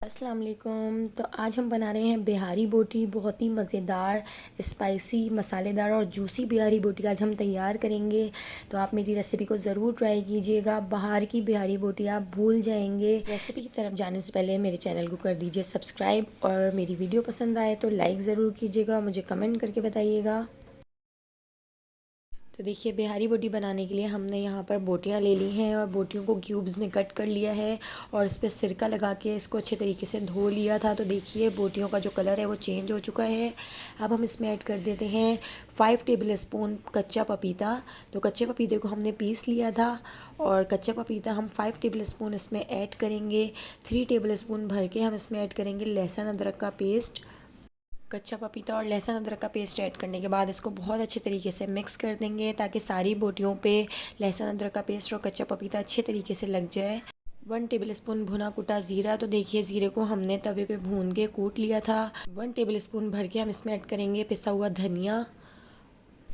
अस्सलाम वालेकुम। तो आज हम बना रहे हैं बिहारी बोटी। बहुत ही मज़ेदार, स्पाइसी, मसालेदार और जूसी बिहारी बोटी आज हम तैयार करेंगे। तो आप मेरी रेसिपी को ज़रूर ट्राई कीजिएगा। बाहर की बिहारी बोटी आप भूल जाएंगे। रेसिपी की तरफ जाने से पहले मेरे चैनल को कर दीजिए सब्सक्राइब, और मेरी वीडियो पसंद आए तो लाइक ज़रूर कीजिएगा, मुझे कमेंट करके बताइएगा। तो देखिए, बिहारी बोटी बनाने के लिए हमने यहाँ पर बोटियाँ ले ली हैं और बोटियों को क्यूब्स में कट कर लिया है और इस पर सिरका लगा के इसको अच्छे तरीके से धो लिया था। तो देखिए, बोटियों का जो कलर है वो चेंज हो चुका है। अब हम इसमें ऐड कर देते हैं 5 टेबल स्पून कच्चा पपीता। तो कच्चे पपीते को हमने पीस लिया था और कच्चा पपीता हम 5 टेबल स्पून इसमें ऐड करेंगे। 3 टेबल स्पून भर के हम इसमें ऐड करेंगे लहसुन अदरक का पेस्ट। कच्चा पपीता और लहसुन अदरक का पेस्ट ऐड करने के बाद इसको बहुत अच्छे तरीके से मिक्स कर देंगे ताकि सारी बोटियों पे लहसुन अदरक का पेस्ट और कच्चा पपीता अच्छे तरीके से लग जाए। 1 टेबल स्पून भुना कुटा ज़ीरा। तो देखिए, ज़ीरे को हमने तवे पे भून के कूट लिया था। 1 टेबल स्पून भर के हम इसमें ऐड करेंगे पिसा हुआ धनिया।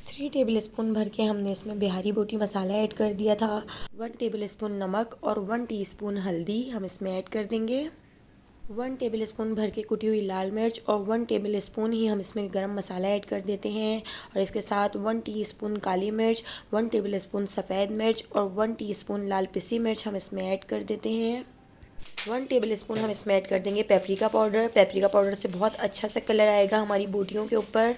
3 टेबल स्पून भर के हमने इसमें बिहारी बोटी मसाला ऐड कर दिया था। 1 टेबल स्पून नमक और 1 टीस्पून हल्दी हम इसमें ऐड कर देंगे। 1 टेबल स्पून भर के कुटी हुई लाल मिर्च और 1 टेबल स्पून ही हम इसमें गरम मसाला ऐड कर देते हैं। और इसके साथ 1 टीस्पून काली मिर्च, 1 टेबल स्पून सफ़ेद मिर्च और 1 टीस्पून लाल पिसी मिर्च हम इसमें ऐड कर देते हैं। 1 टेबल स्पून हम इसमें ऐड कर देंगे पेपरिका पाउडर। पेपरिका पाउडर से बहुत अच्छा सा कलर आएगा हमारी बोटियों के ऊपर।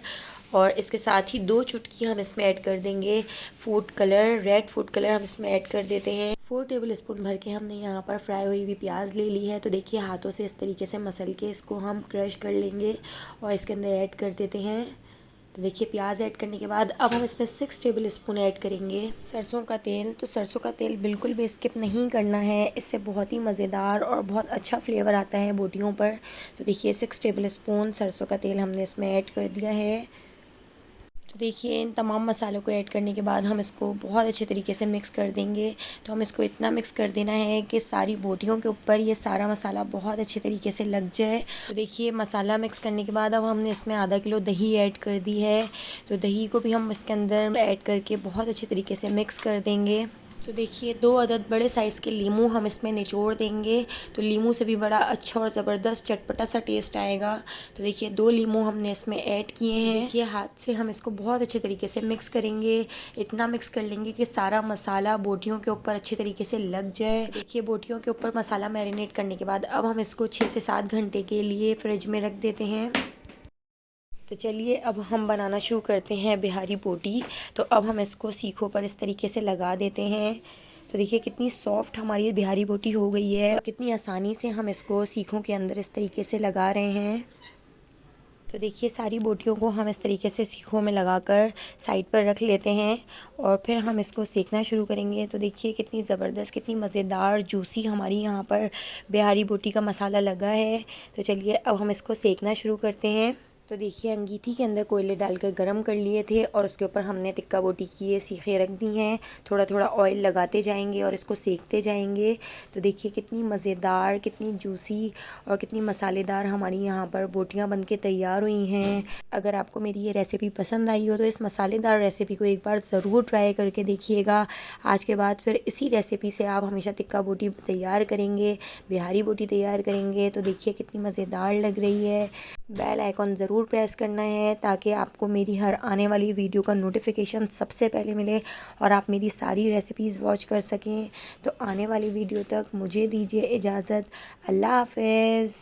और इसके साथ ही 2 चुटकी हम इसमें ऐड कर देंगे food colour, red food colour हम इसमें ऐड कर देते हैं। 4 टेबल स्पून भर के हमने यहाँ पर फ्राई हुई हुई प्याज ले ली है। तो देखिए, हाथों से इस तरीके से मसल के इसको हम क्रश कर लेंगे और इसके अंदर ऐड कर देते हैं। तो देखिए, प्याज ऐड करने के बाद अब हम इसमें 6 टेबल स्पून ऐड करेंगे सरसों का तेल। तो सरसों का तेल बिल्कुल भी स्किप नहीं करना है, इससे बहुत ही मज़ेदार और बहुत अच्छा फ्लेवर आता है बोटियों पर। तो देखिए, 6 टेबल स्पून सरसों का तेल हमने इसमें ऐड कर दिया है। तो देखिए, इन तमाम मसालों को ऐड करने के बाद हम इसको बहुत अच्छे तरीके से मिक्स कर देंगे। तो हम इसको इतना मिक्स कर देना है कि सारी बोटियों के ऊपर ये सारा मसाला बहुत अच्छे तरीके से लग जाए। तो देखिए, मसाला मिक्स करने के बाद अब हमने इसमें आधा किलो दही ऐड कर दी है। तो दही को भी हम इसके अंदर ऐड करके बहुत अच्छे तरीके से मिक्स कर देंगे। तो देखिए, 2 अदद बड़े साइज़ के लीमू हम इसमें निचोड़ देंगे। तो लीमू से भी बड़ा अच्छा और ज़बरदस्त चटपटा सा टेस्ट आएगा। तो देखिए, 2 लीमू हमने इसमें ऐड किए हैं। देखिए, हाथ से हम इसको बहुत अच्छे तरीके से मिक्स करेंगे। इतना मिक्स कर लेंगे कि सारा मसाला बोटियों के ऊपर अच्छे तरीके से लग जाए। देखिए, बोटियों के ऊपर मसाला मैरिनेट करने के बाद अब हम इसको 6 से 7 घंटे के लिए फ्रिज में रख देते हैं। तो चलिए, अब हम बनाना शुरू करते हैं बिहारी बोटी। तो अब हम इसको सीखों पर इस तरीके से लगा देते हैं। तो देखिए, कितनी सॉफ्ट हमारी बिहारी बोटी हो गई है, कितनी आसानी से हम इसको सीखों के अंदर इस तरीके से लगा रहे हैं। तो देखिए, सारी बोटियों को हम इस तरीके से सीखों में लगाकर साइड पर रख लेते हैं और फिर हम इसको सेकना शुरू करेंगे। तो देखिए, कितनी ज़बरदस्त, कितनी मज़ेदार, जूसी हमारी यहाँ पर बिहारी बोटी का मसाला लगा है। तो चलिए, अब हम इसको सेकना शुरू करते हैं। तो देखिए, अंगीठी के अंदर कोयले डालकर गरम कर लिए थे और उसके ऊपर हमने टिक्का बोटी की ये सीखें रख दी हैं। थोड़ा थोड़ा ऑयल लगाते जाएंगे और इसको सेकते जाएंगे। तो देखिए, कितनी मज़ेदार, कितनी जूसी और कितनी मसालेदार हमारी यहाँ पर बोटियाँ बन के तैयार हुई हैं। अगर आपको मेरी ये रेसिपी पसंद आई हो तो इस मसालेदार रेसिपी को एक बार ज़रूर ट्राई करके देखिएगा। आज के बाद फिर इसी रेसिपी से आप हमेशा टिक्का बोटी तैयार करेंगे, बिहारी बोटी तैयार करेंगे। तो देखिए, कितनी मज़ेदार लग रही है। बेल आइकॉन ज़रूर प्रेस करना है ताकि आपको मेरी हर आने वाली वीडियो का नोटिफिकेशन सबसे पहले मिले और आप मेरी सारी रेसिपीज़ वॉच कर सकें। तो आने वाली वीडियो तक मुझे दीजिए इजाज़त। अल्लाह हाफ़िज़।